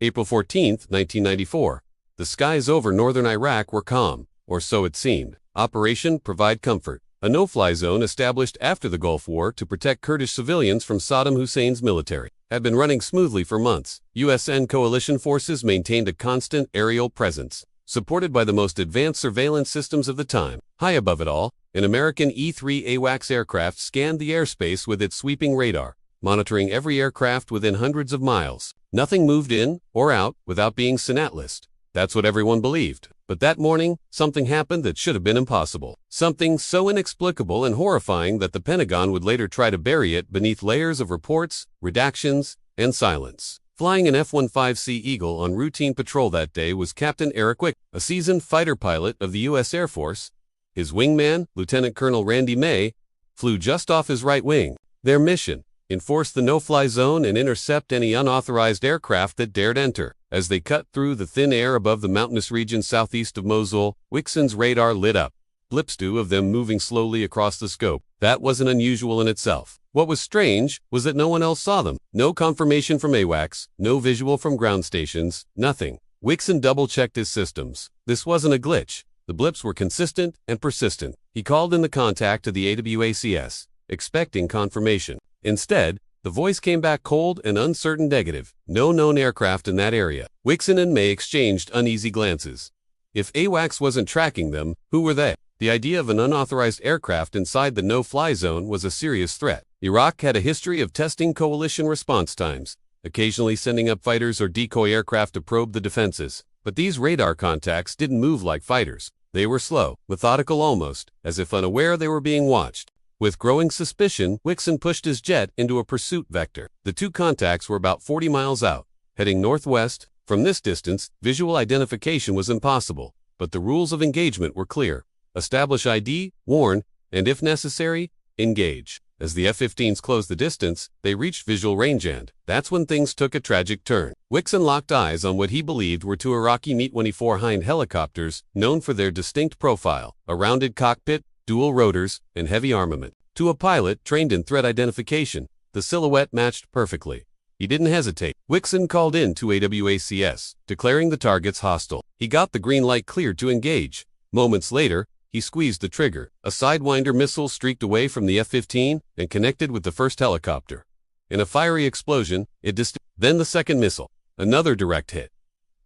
April 14, 1994. The skies over northern Iraq were calm, or so it seemed. Operation Provide Comfort, a no-fly zone established after the Gulf War to protect Kurdish civilians from Saddam Hussein's military, had been running smoothly for months. U.S. and coalition forces maintained a constant aerial presence, supported by the most advanced surveillance systems of the time. High above it all, an American E-3 AWACS aircraft scanned the airspace with its sweeping radar, monitoring every aircraft within hundreds of miles. Nothing moved in or out without being SNAT-list. That's what everyone believed. But that morning, something happened that should have been impossible. Something so inexplicable and horrifying that the Pentagon would later try to bury it beneath layers of reports, redactions, and silence. Flying an F-15C Eagle on routine patrol that day was Captain Eric Wick, a seasoned fighter pilot of the U.S. Air Force. His wingman, Lieutenant Colonel Randy May, flew just off his right wing. Their mission: enforce the no-fly zone and intercept any unauthorized aircraft that dared enter. As they cut through the thin air above the mountainous region southeast of Mosul, Wickson's radar lit up. Blips, two of them moving slowly across the scope. That wasn't unusual in itself. What was strange was that no one else saw them. No confirmation from AWACS, no visual from ground stations, nothing. Wickson double-checked his systems. This wasn't a glitch. The blips were consistent and persistent. He called in the contact to the AWACS, expecting confirmation. Instead, the voice came back cold and uncertain negative. No known aircraft in that area. Wickson and May exchanged uneasy glances. If AWACS wasn't tracking them, who were they? The idea of an unauthorized aircraft inside the no-fly zone was a serious threat. Iraq had a history of testing coalition response times, occasionally sending up fighters or decoy aircraft to probe the defenses. But these radar contacts didn't move like fighters. They were slow, methodical almost, as if unaware they were being watched. With growing suspicion, Wickson pushed his jet into a pursuit vector. The two contacts were about 40 miles out, heading northwest. From this distance, visual identification was impossible, but the rules of engagement were clear. Establish ID, warn, and if necessary, engage. As the F-15s closed the distance, they reached visual range, and that's when things took a tragic turn. Wickson locked eyes on what he believed were two Iraqi Mi-24 Hind helicopters, known for their distinct profile: a rounded cockpit, dual rotors, and heavy armament. To a pilot trained in threat identification, the silhouette matched perfectly. He didn't hesitate. Wickson called in to AWACS, declaring the targets hostile. He got the green light cleared to engage. Moments later, he squeezed the trigger. A Sidewinder missile streaked away from the F-15 and connected with the first helicopter. In a fiery explosion, then the second missile. Another direct hit.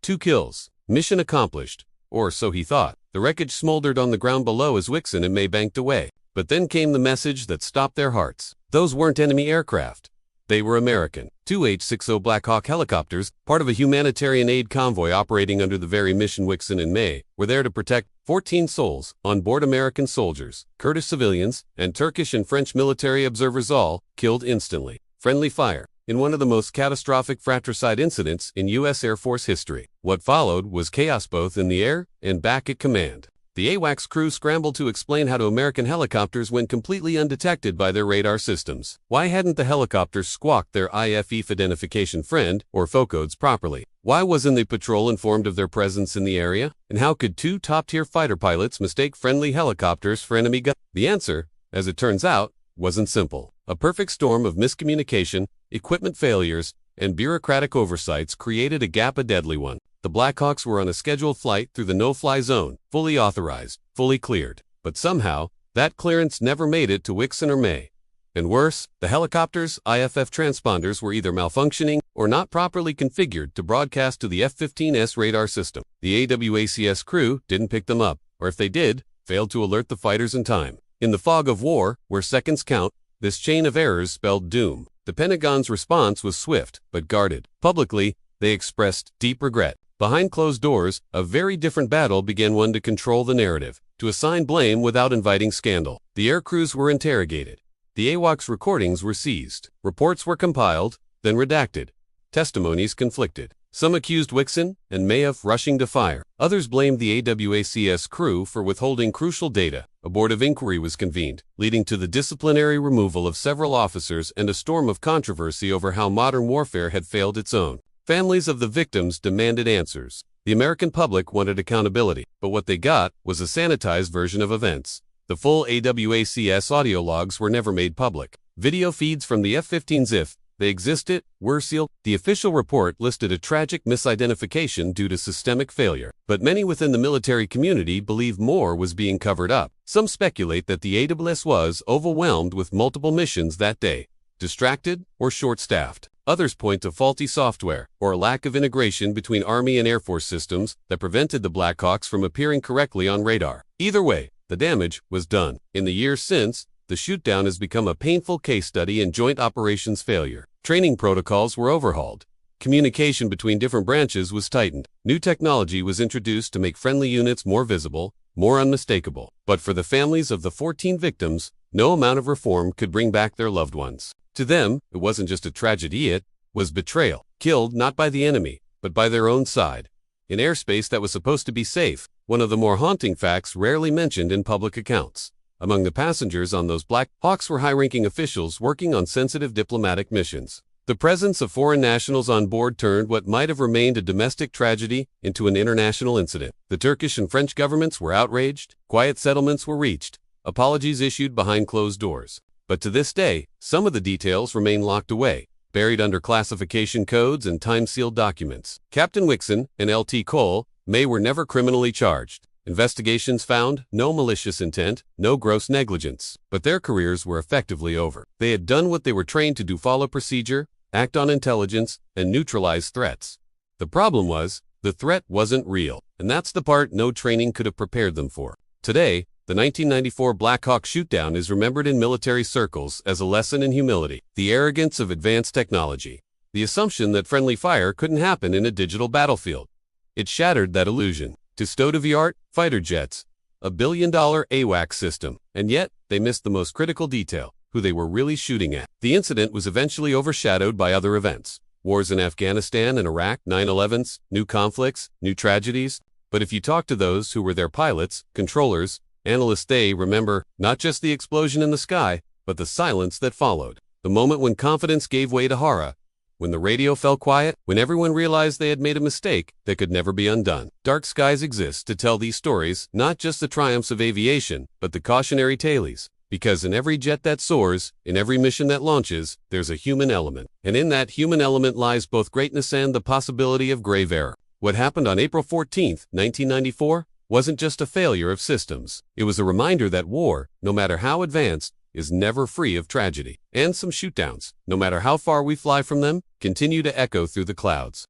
2 kills. Mission accomplished. Or so he thought. The wreckage smoldered on the ground below as Wickson and May banked away. But then came the message that stopped their hearts. Those weren't enemy aircraft. They were American. 2 H-60 Black Hawk helicopters, part of a humanitarian aid convoy operating under the very mission Wickson and May were there to protect. 14 souls on board, American soldiers, Kurdish civilians, and Turkish and French military observers, all killed instantly. Friendly fire. In one of the most catastrophic fratricide incidents in U.S. Air Force history. What followed was chaos both in the air and back at command. The AWACS crew scrambled to explain how American helicopters went completely undetected by their radar systems. Why hadn't the helicopters squawked their IFE identification friend, or FOCODES, properly? Why wasn't the patrol informed of their presence in the area? And how could two top-tier fighter pilots mistake friendly helicopters for enemy guns? The answer, as it turns out, wasn't simple. A perfect storm of miscommunication, equipment failures, and bureaucratic oversights created a gap, a deadly one. The Blackhawks were on a scheduled flight through the no-fly zone, fully authorized, fully cleared. But somehow, that clearance never made it to Wickson or May. And worse, the helicopters' IFF transponders were either malfunctioning or not properly configured to broadcast to the F-15S radar system. The AWACS crew didn't pick them up, or if they did, failed to alert the fighters in time. In the fog of war, where seconds count, this chain of errors spelled doom. The Pentagon's response was swift, but guarded. Publicly, they expressed deep regret. Behind closed doors, a very different battle began, one to control the narrative, to assign blame without inviting scandal. The air crews were interrogated. The AWACS recordings were seized. Reports were compiled, then redacted. Testimonies conflicted. Some accused Wickson and May of rushing to fire. Others blamed the AWACS crew for withholding crucial data. A board of inquiry was convened, leading to the disciplinary removal of several officers and a storm of controversy over how modern warfare had failed its own. Families of the victims demanded answers. The American public wanted accountability, but what they got was a sanitized version of events. The full AWACS audio logs were never made public. Video feeds from the F-15's They existed, were sealed. The official report listed a tragic misidentification due to systemic failure, but many within the military community believe more was being covered up. Some speculate that the AWS was overwhelmed with multiple missions that day, distracted or short-staffed. Others point to faulty software or a lack of integration between Army and Air Force systems that prevented the Blackhawks from appearing correctly on radar. Either way, the damage was done. In the years since, the shootdown has become a painful case study in joint operations failure. Training protocols were overhauled. Communication between different branches was tightened. New technology was introduced to make friendly units more visible, more unmistakable. But for the families of the 14 victims, no amount of reform could bring back their loved ones. To them, it wasn't just a tragedy, it was betrayal. Killed not by the enemy, but by their own side. In airspace that was supposed to be safe, one of the more haunting facts rarely mentioned in public accounts. Among the passengers on those Black Hawks were high-ranking officials working on sensitive diplomatic missions. The presence of foreign nationals on board turned what might have remained a domestic tragedy into an international incident. The Turkish and French governments were outraged, quiet settlements were reached, apologies issued behind closed doors. But to this day, some of the details remain locked away, buried under classification codes and time-sealed documents. Captain Wixon and Lt. Cole May were never criminally charged. Investigations found no malicious intent, no gross negligence, but their careers were effectively over. They had done what they were trained to do: follow procedure, act on intelligence, and neutralize threats. The problem was, the threat wasn't real, and that's the part no training could have prepared them for. Today, the 1994 Black Hawk shootdown is remembered in military circles as a lesson in humility, the arrogance of advanced technology, the assumption that friendly fire couldn't happen in a digital battlefield. It shattered that illusion. To state-of-the-art fighter jets, a billion-dollar AWACS system, and yet they missed the most critical detail: who they were really shooting at. The incident was eventually overshadowed by other events: wars in Afghanistan and Iraq, 9/11s, new conflicts, new tragedies. But if you talk to those who were their pilots, controllers, analysts, they remember not just the explosion in the sky, but the silence that followed. The moment when confidence gave way to horror, when the radio fell quiet, when everyone realized they had made a mistake that could never be undone. Dark skies exist to tell these stories, not just the triumphs of aviation, but the cautionary tales. Because in every jet that soars, in every mission that launches, there's a human element. And in that human element lies both greatness and the possibility of grave error. What happened on April 14, 1994, wasn't just a failure of systems. It was a reminder that war, no matter how advanced, is never free of tragedy. And some shootdowns, no matter how far we fly from them, continue to echo through the clouds.